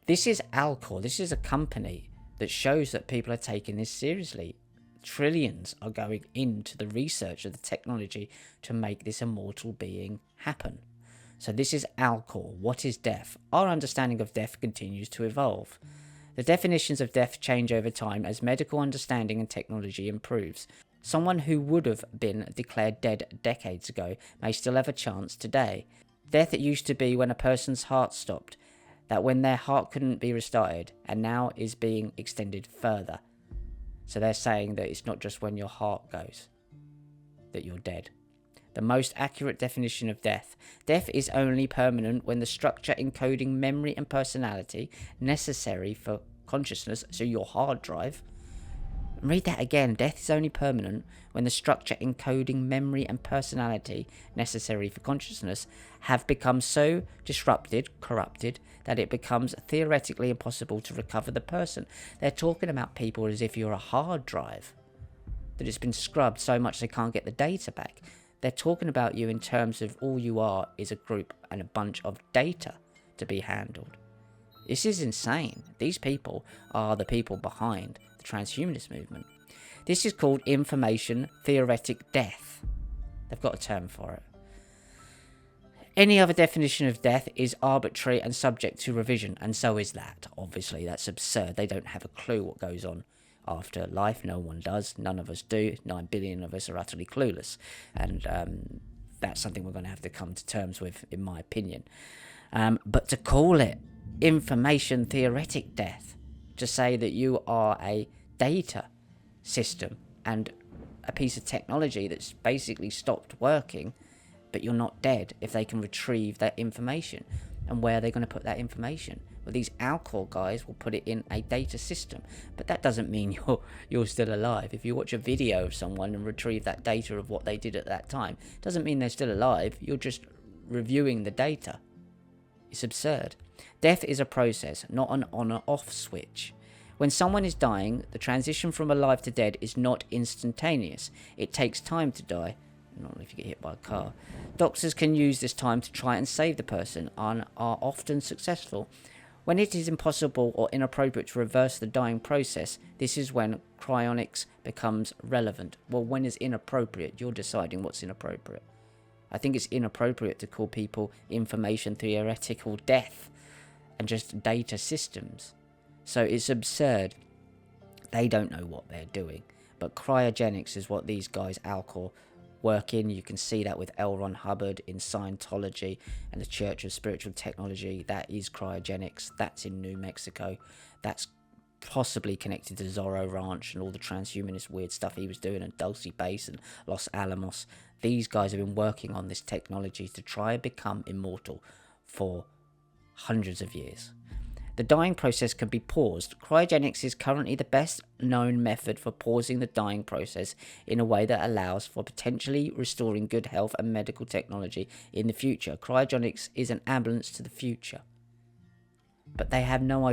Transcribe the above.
This is Alcor. This is a company that shows that people are taking this seriously. Trillions are going into the research of the technology to make this immortal being happen. So this is Alcor. What is death? Our understanding of death continues to evolve. The definitions of death change over time as medical understanding and technology improves. Someone who would have been declared dead decades ago may still have a chance today. Death used to be when a person's heart stopped, that when their heart couldn't be restarted, and now is being extended further. So they're saying that it's not just when your heart goes that you're dead. The most accurate definition of death. Death is only permanent when the structure encoding memory and personality necessary for consciousness, so your hard drive. Read that again. Death is only permanent when the structure encoding memory and personality necessary for consciousness have become so disrupted, corrupted, that it becomes theoretically impossible to recover the person. They're talking about people as if you're a hard drive, that it's been scrubbed so much they can't get the data back. They're talking about you in terms of all you are is a group and a bunch of data to be handled. This is insane. These people are the people behind the transhumanist movement. This is called information theoretic death. They've got a term for it. Any other definition of death is arbitrary and subject to revision, and so is that. Obviously, that's absurd. They don't have a clue what goes on after life. No one does. None of us do. 9 billion of us are utterly clueless. And that's something we're going to have to come to terms with, in my opinion. But to call it information theoretic death, to say that you are a data system and a piece of technology that's basically stopped working, but you're not dead if they can retrieve that information. And where are they going to put that information? Well, these Alcor guys will put it in a data system, but that doesn't mean you're still alive. If you watch a video of someone and retrieve that data of what they did at that time, it doesn't mean they're still alive. You're just reviewing the data. It's absurd. Death is a process, not an on or off switch. When someone is dying, the transition from alive to dead is not instantaneous. It takes time to die. Not if you get hit by a car. Doctors can use this time to try and save the person and are often successful. When it is impossible or inappropriate to reverse the dying process, this is when cryonics becomes relevant. Well, when is inappropriate? You're deciding what's inappropriate. I think it's inappropriate to call people information theoretical death and just data systems. So it's absurd. They don't know what they're doing. But cryogenics is what these guys, Alcor, work in. You can see that with L. Ron Hubbard in Scientology and the Church of Spiritual Technology. That is cryogenics. That's in New Mexico. That's possibly connected to Zorro Ranch and all the transhumanist weird stuff he was doing at Dulce Base and Los Alamos. These guys have been working on this technology to try and become immortal for hundreds of years. The dying process can be paused. Cryogenics is currently the best known method for pausing the dying process in a way that allows for potentially restoring good health and medical technology in the future. Cryogenics is an ambulance to the future. But they have no idea